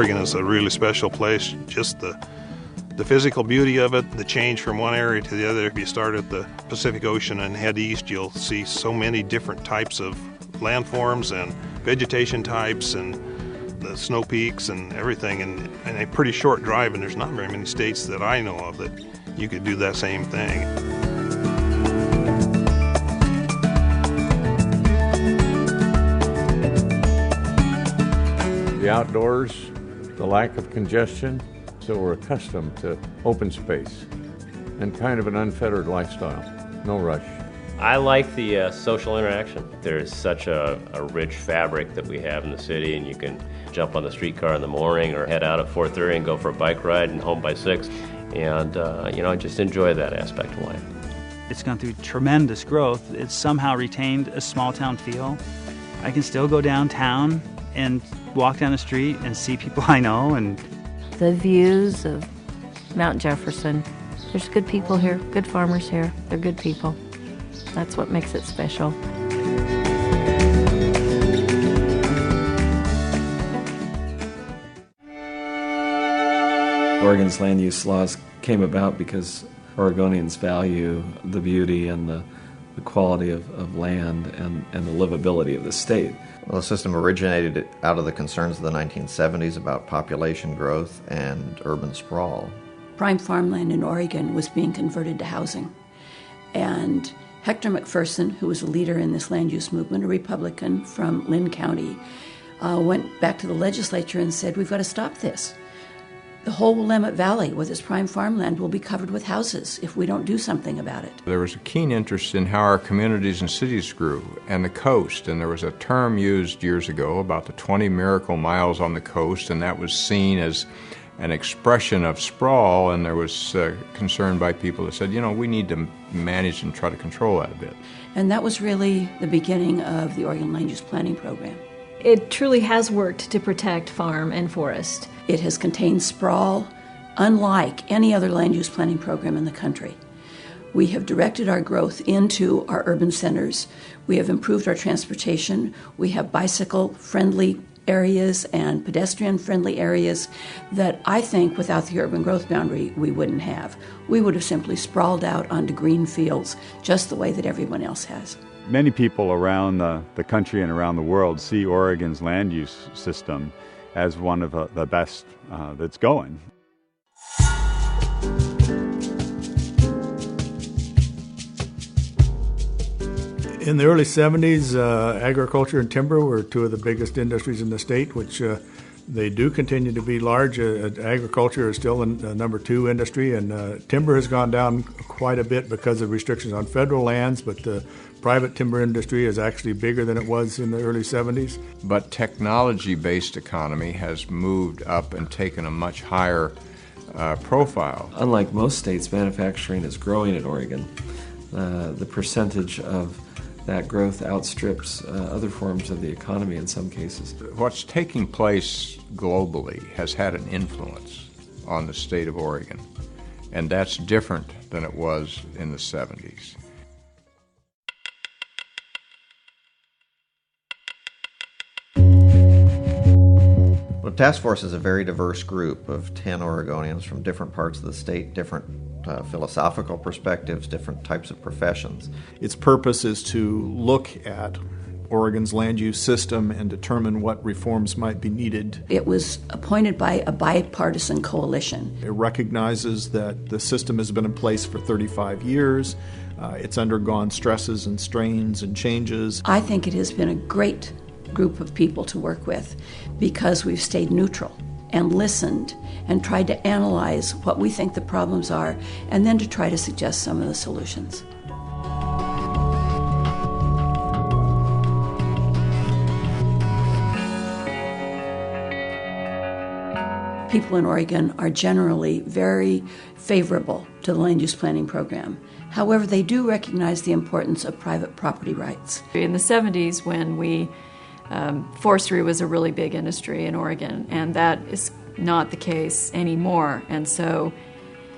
Oregon is a really special place. Just the physical beauty of it, the change from one area to the other. If you start at the Pacific Ocean and head east, you'll see so many different types of landforms and vegetation types and the snow peaks and everything in a pretty short drive, and there's not very many states that I know of that you could do that same thing. The outdoors, the lack of congestion, so we're accustomed to open space and kind of an unfettered lifestyle, no rush. I like the social interaction. There's such a rich fabric that we have in the city, and you can jump on the streetcar in the morning or head out at 4:30 and go for a bike ride and home by 6. And, I just enjoy that aspect of life. It's gone through tremendous growth. It's somehow retained a small town feel. I can still go downtown and walk down the street and see people I know. And the views of Mount Jefferson. There's good people here, good farmers here. They're good people. That's what makes it special. Oregon's land use laws came about because Oregonians value the beauty and the quality of land and the livability of the state. Well, the system originated out of the concerns of the 1970s about population growth and urban sprawl. Prime farmland in Oregon was being converted to housing. And Hector McPherson, who was a leader in this land use movement, a Republican from Lynn County, went back to the legislature and said, we've got to stop this. The whole Willamette Valley with its prime farmland will be covered with houses if we don't do something about it. There was a keen interest in how our communities and cities grew and the coast, and there was a term used years ago about the 20 miracle miles on the coast, and that was seen as an expression of sprawl, and there was concern by people that said, we need to manage and try to control that a bit. And that was really the beginning of the Oregon Land Use Planning Program. It truly has worked to protect farm and forest. It has contained sprawl unlike any other land use planning program in the country. We have directed our growth into our urban centers. We have improved our transportation. We have bicycle-friendly areas and pedestrian-friendly areas that I think without the urban growth boundary we wouldn't have. We would have simply sprawled out onto green fields just the way that everyone else has. Many people around the country and around the world see Oregon's land use system as one of the best that's going. In the early 70s, agriculture and timber were two of the biggest industries in the state, which they do continue to be large. Agriculture is still the number 2 industry, and timber has gone down quite a bit because of restrictions on federal lands, but the private timber industry is actually bigger than it was in the early 70s. But technology-based economy has moved up and taken a much higher profile. Unlike most states, manufacturing is growing in Oregon. The percentage of that growth outstrips other forms of the economy in some cases. What's taking place globally has had an influence on the state of Oregon, and that's different than it was in the 70s. The task force is a very diverse group of 10 Oregonians from different parts of the state, different philosophical perspectives, different types of professions. Its purpose is to look at Oregon's land use system and determine what reforms might be needed. It was appointed by a bipartisan coalition. It recognizes that the system has been in place for 35 years. It's undergone stresses and strains and changes. I think it has been a great group of people to work with because we've stayed neutral and listened and tried to analyze what we think the problems are and then to try to suggest some of the solutions. People in Oregon are generally very favorable to the land use planning program. However, they do recognize the importance of private property rights. In the 70s, when forestry was a really big industry in Oregon, and that is not the case anymore. And so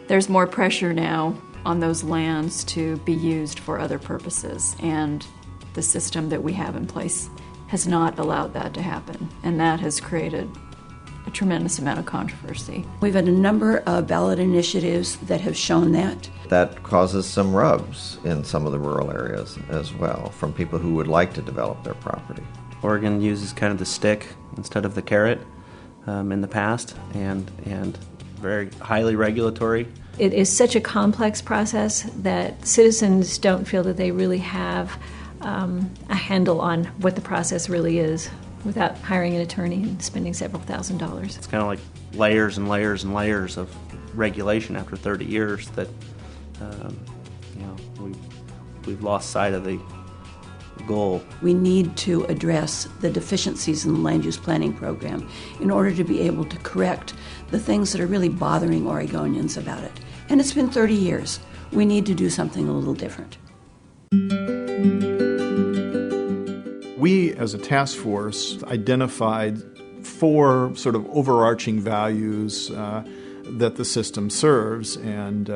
there's more pressure now on those lands to be used for other purposes. And the system that we have in place has not allowed that to happen. And that has created a tremendous amount of controversy. We've had a number of ballot initiatives that have shown that. That causes some rubs in some of the rural areas as well from people who would like to develop their property. Oregon uses kind of the stick instead of the carrot in the past, and very highly regulatory. It is such a complex process that citizens don't feel that they really have a handle on what the process really is without hiring an attorney and spending several $1,000s. It's kind of like layers and layers and layers of regulation after 30 years that we've lost sight of the goal. We need to address the deficiencies in the land use planning program in order to be able to correct the things that are really bothering Oregonians about it. And it's been 30 years. We need to do something a little different. We, as a task force, identified 4 sort of overarching values that the system serves, and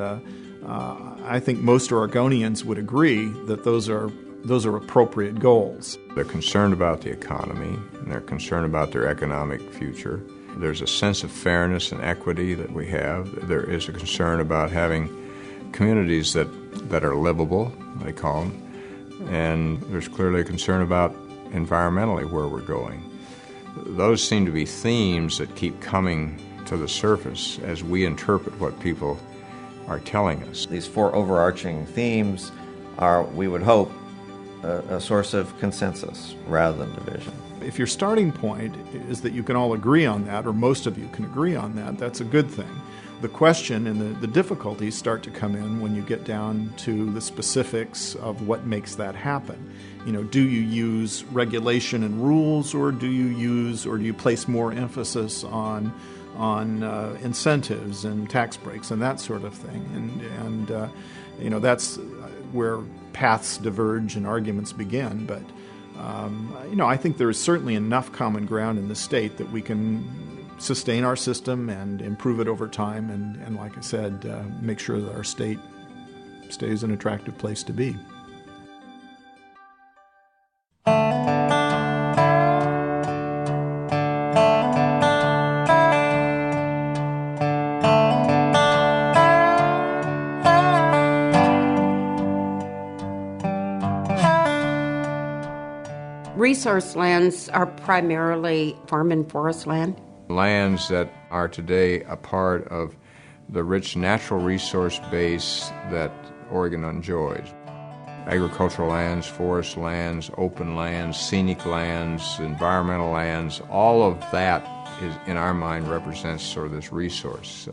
I think most Oregonians would agree that those are appropriate goals. They're concerned about the economy, and they're concerned about their economic future. There's a sense of fairness and equity that we have. There is a concern about having communities that are livable, they call them, and there's clearly a concern about environmentally where we're going. Those seem to be themes that keep coming to the surface as we interpret what people are telling us. These 4 overarching themes are, we would hope, a source of consensus rather than division. If your starting point is that you can all agree on that, or most of you can agree on that, that's a good thing. The question and the difficulties start to come in when you get down to the specifics of what makes that happen. Do you use regulation and rules, or do you place more emphasis on incentives and tax breaks and that sort of thing? And that's where paths diverge and arguments begin. But I think there is certainly enough common ground in the state that we can sustain our system and improve it over time, and like I said, make sure that our state stays an attractive place to be. Resource lands are primarily farm and forest land. Lands that are today a part of the rich natural resource base that Oregon enjoys. Agricultural lands, forest lands, open lands, scenic lands, environmental lands, all of that is, in our mind, represents sort of this resource.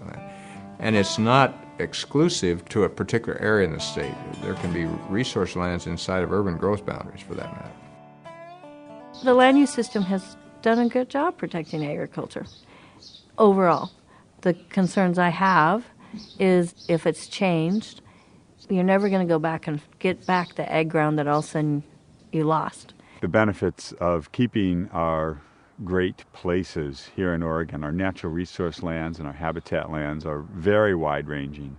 And it's not exclusive to a particular area in the state. There can be resource lands inside of urban growth boundaries, for that matter. The land use system has done a good job protecting agriculture. Overall, the concerns I have is if it's changed, you're never going to go back and get back the ag ground that all of a sudden you lost. The benefits of keeping our great places here in Oregon, our natural resource lands and our habitat lands, are very wide-ranging,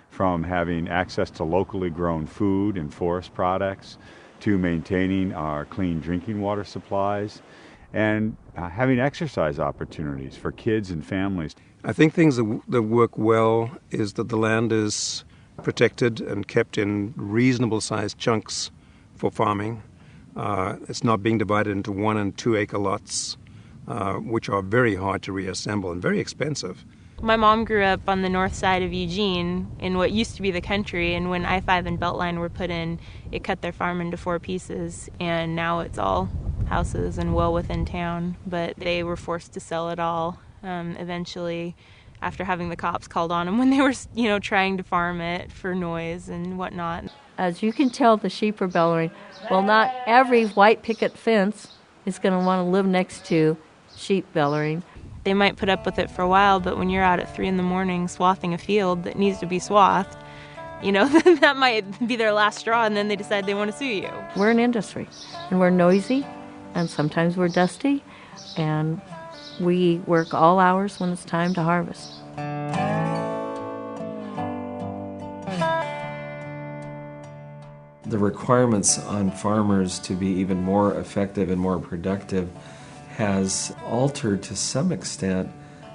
from having access to locally grown food and forest products to maintaining our clean drinking water supplies and having exercise opportunities for kids and families. I think things that work well is that the land is protected and kept in reasonable sized chunks for farming. It's not being divided into 1 and 2 acre lots, which are very hard to reassemble and very expensive. My mom grew up on the north side of Eugene in what used to be the country, and when I-5 and Beltline were put in, it cut their farm into 4 pieces, and now it's all houses and well within town. But they were forced to sell it all eventually after having the cops called on them when they were, trying to farm it for noise and whatnot. As you can tell, the sheep are bellowing. Well, not every white picket fence is going to want to live next to sheep bellowing. They might put up with it for a while, but when you're out at 3 a.m. swathing a field that needs to be swathed, that might be their last straw, and then they decide they want to sue you. We're an industry, and we're noisy, and sometimes we're dusty, and we work all hours when it's time to harvest. The requirements on farmers to be even more effective and more productive has altered to some extent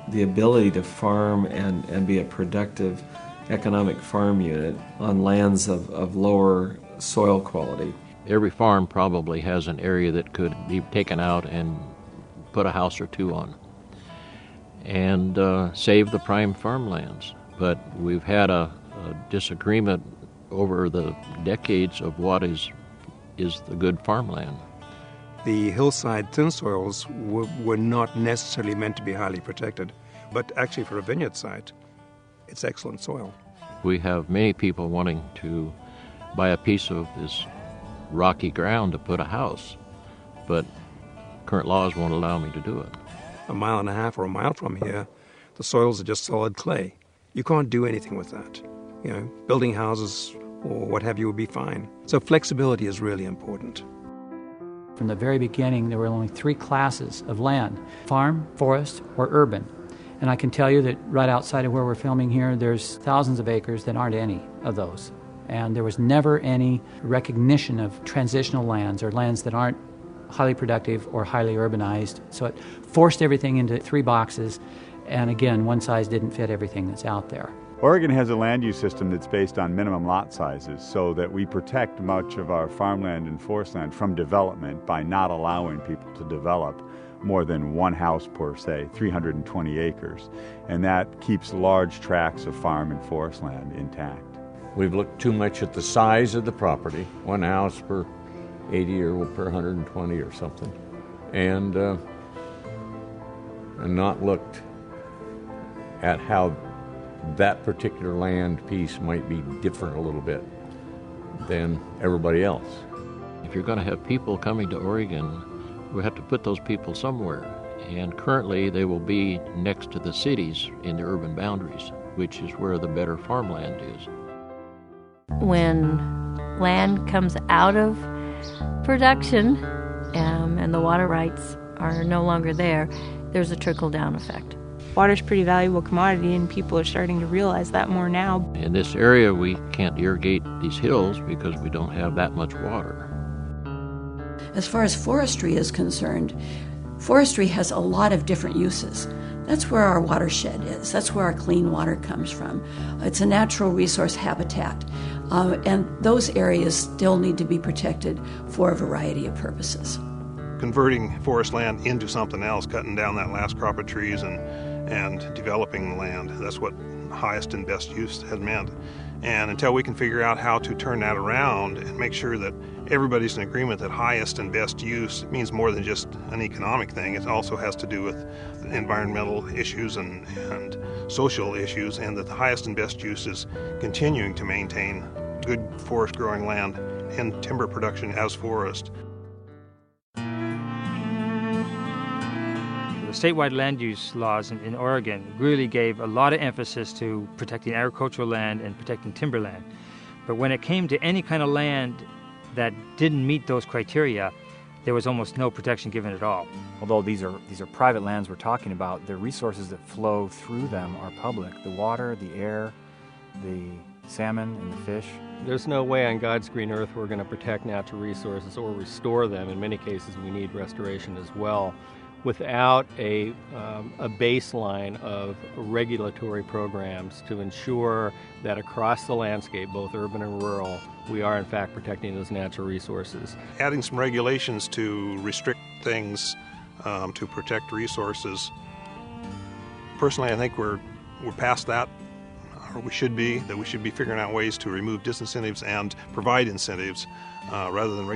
the ability to farm and be a productive economic farm unit on lands of lower soil quality. Every farm probably has an area that could be taken out and put a house or two on and save the prime farmlands. But we've had a disagreement over the decades of what is the good farmland. The hillside thin soils were not necessarily meant to be highly protected, but actually for a vineyard site, it's excellent soil. We have many people wanting to buy a piece of this rocky ground to put a house, but current laws won't allow me to do it. A mile and a half or a mile from here, the soils are just solid clay. You can't do anything with that. You know, building houses or what have you would be fine. So flexibility is really important. From the very beginning, there were only 3 classes of land: farm, forest, or urban. And I can tell you that right outside of where we're filming here, there's thousands of acres that aren't any of those. And there was never any recognition of transitional lands or lands that aren't highly productive or highly urbanized. So it forced everything into 3 boxes. And again, one size didn't fit everything that's out there. Oregon has a land use system that's based on minimum lot sizes so that we protect much of our farmland and forest land from development by not allowing people to develop more than one house per, say, 320 acres. And that keeps large tracts of farm and forest land intact. We've looked too much at the size of the property, one house per 80 or per 120 or something, and not looked at how that particular land piece might be different a little bit than everybody else. If you're going to have people coming to Oregon, we have to put those people somewhere. And currently they will be next to the cities in the urban boundaries, which is where the better farmland is. When land comes out of production and the water rights are no longer there, there's a trickle-down effect. Water's a pretty valuable commodity, and people are starting to realize that more now. In this area, we can't irrigate these hills because we don't have that much water. As far as forestry is concerned, forestry has a lot of different uses. That's where our watershed is. That's where our clean water comes from. It's a natural resource habitat, and those areas still need to be protected for a variety of purposes. Converting forest land into something else, cutting down that last crop of trees and developing the land, that's what highest and best use has meant. And until we can figure out how to turn that around and make sure that everybody's in agreement that highest and best use means more than just an economic thing, it also has to do with environmental issues and social issues, and that the highest and best use is continuing to maintain good forest growing land and timber production as forest. The statewide land use laws in Oregon really gave a lot of emphasis to protecting agricultural land and protecting timberland. But when it came to any kind of land that didn't meet those criteria, there was almost no protection given at all. Although these are private lands we're talking about, the resources that flow through them are public. The water, the air, the salmon, and the fish. There's no way on God's green earth we're going to protect natural resources or restore them. In many cases, we need restoration as well, without a baseline of regulatory programs to ensure that across the landscape, both urban and rural, we are in fact protecting those natural resources. Adding some regulations to restrict things to protect resources. Personally, I think we're past that, or we should be figuring out ways to remove disincentives and provide incentives rather than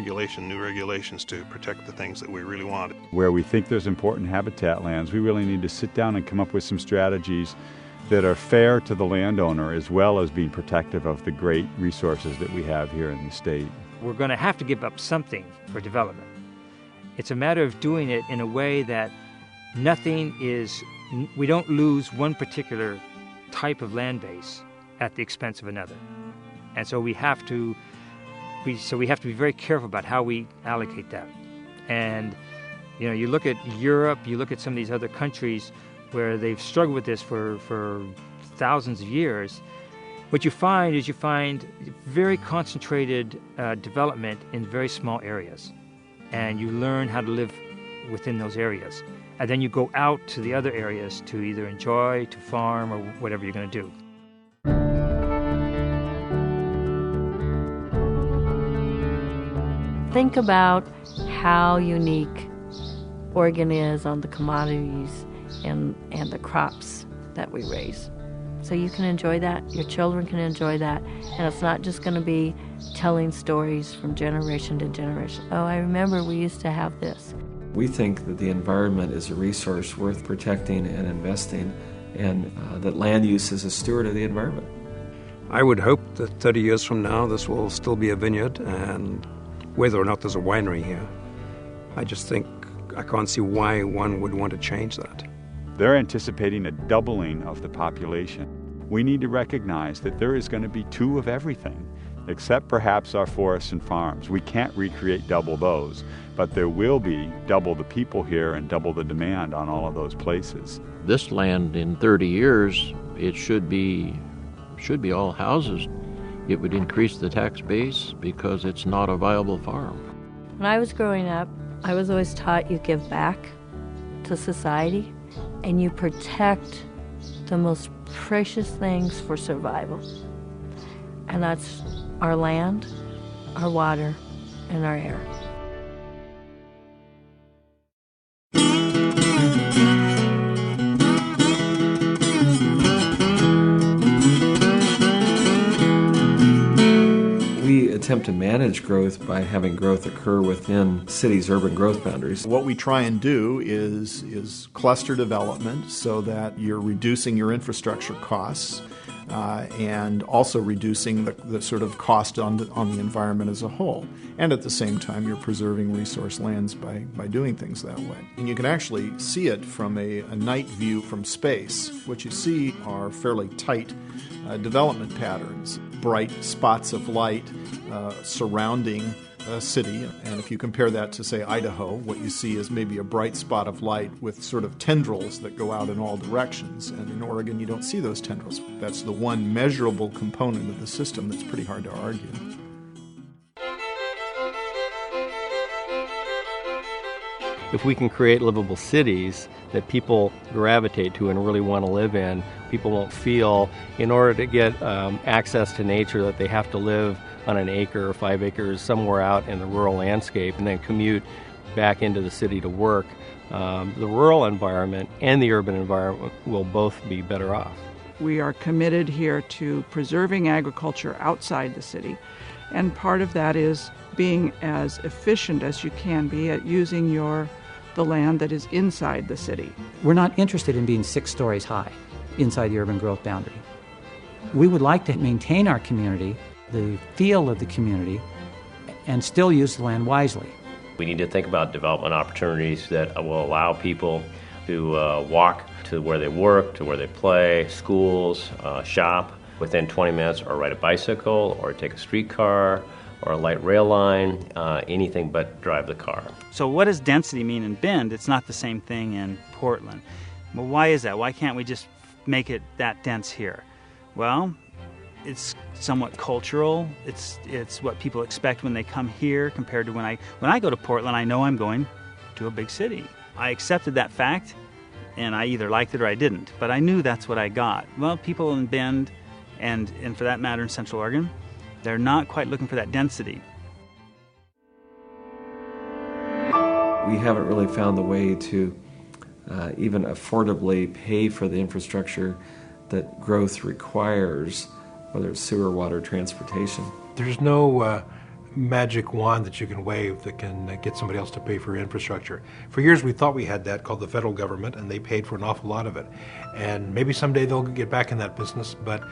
new regulations to protect the things that we really want. Where we think there's important habitat lands, we really need to sit down and come up with some strategies that are fair to the landowner as well as being protective of the great resources that we have here in the state. We're going to have to give up something for development. It's a matter of doing it in a way that we don't lose one particular type of land base at the expense of another. And so we have to be very careful about how we allocate that. And you look at Europe, you look at some of these other countries where they've struggled with this for thousands of years. What you find is very concentrated development in very small areas. And you learn how to live within those areas. And then you go out to the other areas to either enjoy, to farm, or whatever you're going to do. Think about how unique Oregon is on the commodities and the crops that we raise. So you can enjoy that, your children can enjoy that, and it's not just going to be telling stories from generation to generation. Oh, I remember we used to have this. We think that the environment is a resource worth protecting and investing, and that land use is a steward of the environment. I would hope that 30 years from now this will still be a vineyard, and whether or not there's a winery here, I just think I can't see why one would want to change that. They're anticipating a doubling of the population. We need to recognize that there is going to be two of everything, except perhaps our forests and farms. We can't recreate double those, but there will be double the people here and double the demand on all of those places. This land in 30 years, it should be all houses. It would increase the tax base because it's not a viable farm. When I was growing up, I was always taught you give back to society and you protect the most precious things for survival. And that's our land, our water, and our air. We attempt to manage growth by having growth occur within cities' urban growth boundaries. What we try and do is cluster development so that you're reducing your infrastructure costs and also reducing the sort of cost on the environment as a whole. And at the same time, you're preserving resource lands by doing things that way. And you can actually see it from a night view from space. What you see are fairly tight development patterns, bright spots of light surrounding a city. And if you compare that to, say, Idaho, what you see is maybe a bright spot of light with sort of tendrils that go out in all directions. And in Oregon, you don't see those tendrils. That's the one measurable component of the system that's pretty hard to argue. If we can create livable cities that people gravitate to and really want to live in, people won't feel, in order to get access to nature, that they have to live on an acre or 5 acres somewhere out in the rural landscape and then commute back into the city to work. The rural environment and the urban environment will both be better off. We are committed here to preserving agriculture outside the city, and part of that is being as efficient as you can be at using the land that is inside the city. We're not interested in being 6 stories high inside the urban growth boundary. We would like to maintain our community, the feel of the community, and still use the land wisely. We need to think about development opportunities that will allow people to walk to where they work, to where they play, schools, shop within 20 minutes, or ride a bicycle, or take a streetcar, or a light rail line, anything but drive the car. So what does density mean in Bend? It's not the same thing in Portland. Well, why is that? Why can't we just make it that dense here? Well, it's somewhat cultural. It's what people expect when they come here compared to when I go to Portland, I know I'm going to a big city. I accepted that fact, and I either liked it or I didn't, but I knew that's what I got. Well, people in Bend, and for that matter in Central Oregon, they're not quite looking for that density. We haven't really found the way to even affordably pay for the infrastructure that growth requires, whether it's sewer, water, transportation. There's no magic wand that you can wave that can get somebody else to pay for infrastructure. For years we thought we had that, called the federal government, and they paid for an awful lot of it. And maybe someday they'll get back in that business, but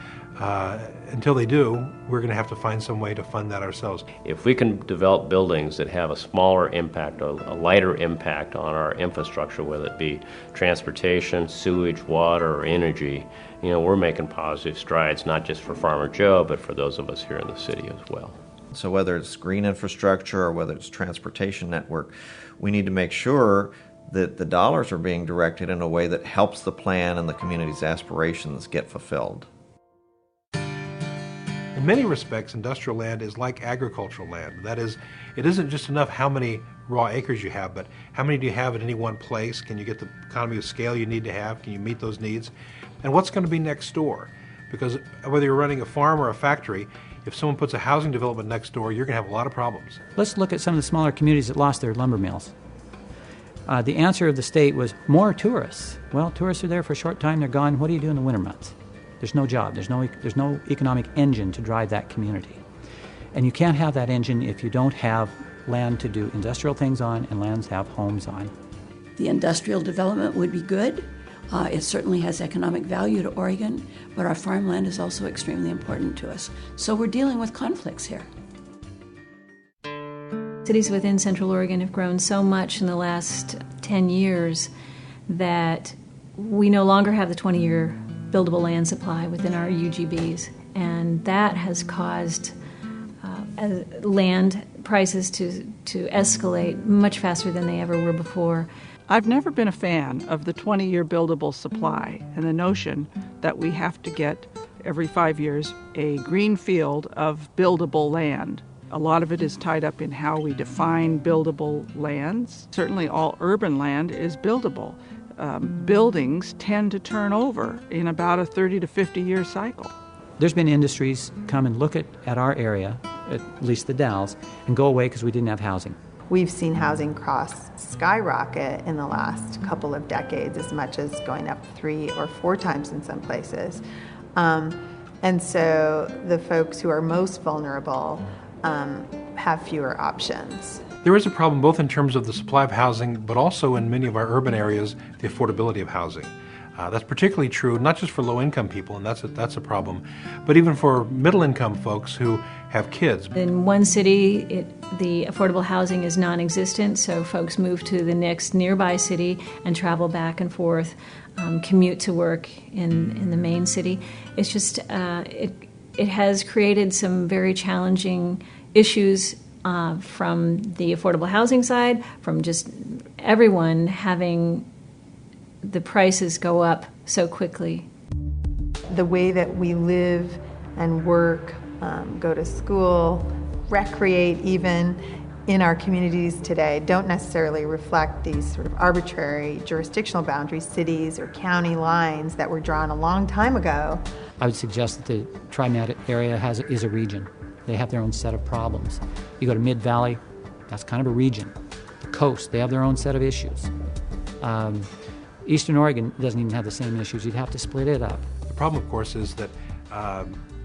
until they do, we're going to have to find some way to fund that ourselves. If we can develop buildings that have a smaller impact, a lighter impact on our infrastructure, whether it be transportation, sewage, water, or energy, we're making positive strides, not just for Farmer Joe, but for those of us here in the city as well. So whether it's green infrastructure or whether it's transportation network, we need to make sure that the dollars are being directed in a way that helps the plan and the community's aspirations get fulfilled. In many respects, industrial land is like agricultural land. That is, it isn't just enough how many raw acres you have, but how many do you have at any one place? Can you get the economy of scale you need to have? Can you meet those needs? And what's going to be next door? Because whether you're running a farm or a factory, if someone puts a housing development next door, you're going to have a lot of problems. Let's look at some of the smaller communities that lost their lumber mills. The answer of the state was more tourists. Well, tourists are there for a short time, they're gone. What do you do in the winter months? There's no job. There's no economic engine to drive that community. And you can't have that engine if you don't have land to do industrial things on and lands have homes on. The industrial development would be good. It certainly has economic value to Oregon, but our farmland is also extremely important to us. So we're dealing with conflicts here. Cities within Central Oregon have grown so much in the last 10 years that we no longer have the 20-year buildable land supply within our UGBs, and that has caused land prices to escalate much faster than they ever were before. I've never been a fan of the 20-year buildable supply and the notion that we have to get every 5 years a green field of buildable land. A lot of it is tied up in how we define buildable lands. Certainly all urban land is buildable. Buildings tend to turn over in about a 30 to 50 year cycle. There's been industries come and look at our area, at least the Dalles, and go away because we didn't have housing. We've seen housing costs skyrocket in the last couple of decades, as much as going up 3 or 4 times in some places. And so the folks who are most vulnerable have fewer options. There is a problem both in terms of the supply of housing, but also in many of our urban areas, the affordability of housing. That's particularly true, not just for low-income people, and that's a problem, but even for middle-income folks who have kids. In one city, the affordable housing is non-existent, so folks move to the next nearby city and travel back and forth, commute to work in the main city. It's just, it has created some very challenging issues from the affordable housing side, from just everyone having the prices go up so quickly. The way that we live and work, go to school, recreate even in our communities today don't necessarily reflect these sort of arbitrary jurisdictional boundaries, cities or county lines that were drawn a long time ago. I would suggest that the Tri-Med area is a region. They have their own set of problems. You go to Mid-Valley, that's kind of a region. The coast, they have their own set of issues. Eastern Oregon doesn't even have the same issues. You'd have to split it up. The problem, of course, is that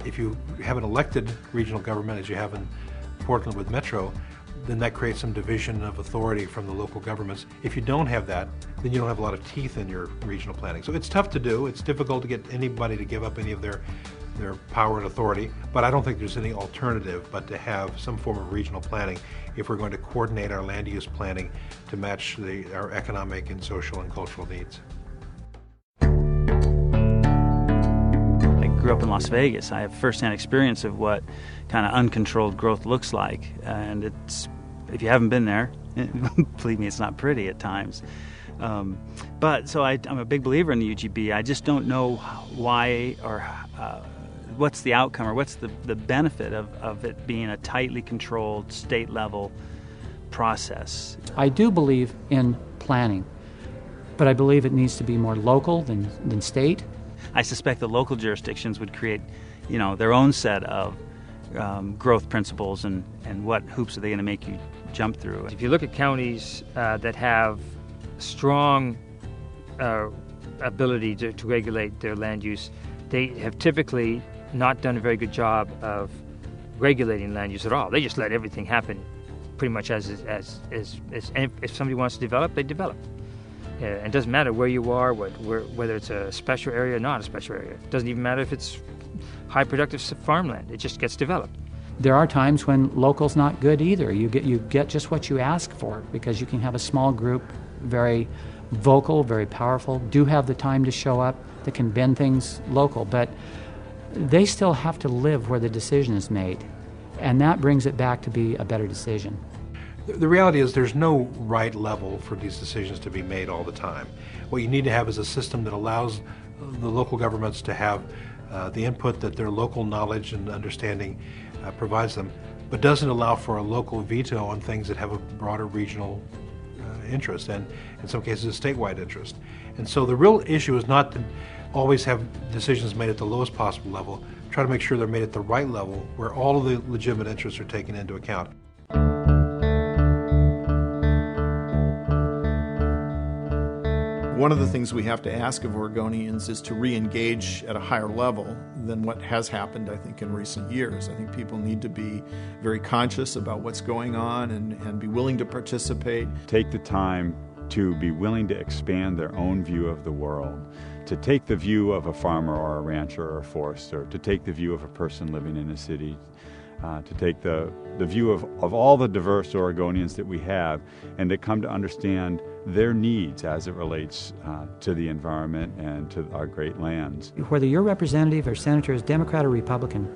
if you have an elected regional government, as you have in Portland with Metro, then that creates some division of authority from the local governments. If you don't have that, then you don't have a lot of teeth in your regional planning. So it's tough to do. It's difficult to get anybody to give up any of their power and authority, but I don't think there's any alternative but to have some form of regional planning if we're going to coordinate our land use planning to match our economic and social and cultural needs. I grew up in Las Vegas. I have firsthand experience of what kind of uncontrolled growth looks like, and if you haven't been there, believe me, it's not pretty at times. But so I'm a big believer in the UGB. I just don't know why or what's the outcome or what's the benefit of it being a tightly controlled state-level process. I do believe in planning, but I believe it needs to be more local than state. I suspect the local jurisdictions would create, their own set of growth principles and what hoops are they going to make you jump through. If you look at counties that have strong ability to regulate their land use, they have typically not done a very good job of regulating land use at all. They just let everything happen pretty much as if somebody wants to develop, they develop. It doesn't matter where you are, whether it's a special area or not a special area. It doesn't even matter if it's high productive farmland. It just gets developed. There are times when local's not good either. You get just what you ask for, because you can have a small group, very vocal, very powerful, do have the time to show up, that can bend things local, but they still have to live where the decision is made, and that brings it back to be a better decision. The reality is there's no right level for these decisions to be made all the time. What you need to have is a system that allows the local governments to have the input that their local knowledge and understanding provides them, but doesn't allow for a local veto on things that have a broader regional interest and in some cases a statewide interest. And so the real issue is not to always have decisions made at the lowest possible level. Try to make sure they're made at the right level where all of the legitimate interests are taken into account. One of the things we have to ask of Oregonians is to re-engage at a higher level than what has happened, I think, in recent years. I think people need to be very conscious about what's going on and be willing to participate. Take the time to be willing to expand their own view of the world, to take the view of a farmer or a rancher or a forester, to take the view of a person living in a city, to take the view of all the diverse Oregonians that we have, and to come to understand their needs as it relates to the environment and to our great lands. Whether your representative or senator is Democrat or Republican,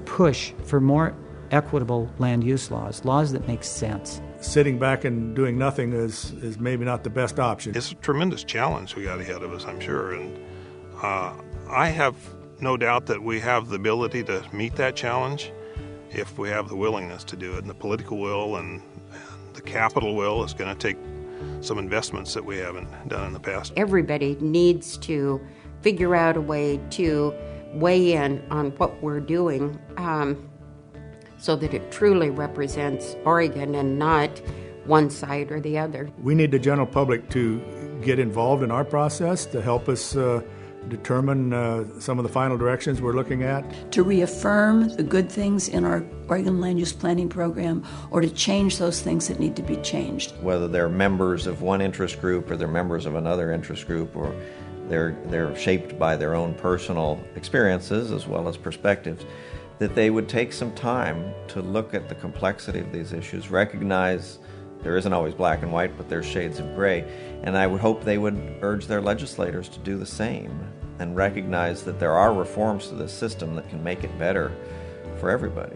push for more equitable land use laws that make sense. Sitting back and doing nothing is maybe not the best option. It's a tremendous challenge we got ahead of us, I'm sure, and I have no doubt that we have the ability to meet that challenge if we have the willingness to do it. And the political will and the capital will is going to take some investments that we haven't done in the past. Everybody needs to figure out a way to weigh in on what we're doing so that it truly represents Oregon and not one side or the other. We need the general public to get involved in our process to help us determine some of the final directions we're looking at. To reaffirm the good things in our Oregon Land Use Planning Program or to change those things that need to be changed. Whether they're members of one interest group or they're members of another interest group, or they're shaped by their own personal experiences as well as perspectives, that they would take some time to look at the complexity of these issues, recognize there isn't always black and white, but there's shades of gray, and I would hope they would urge their legislators to do the same and recognize that there are reforms to this system that can make it better for everybody.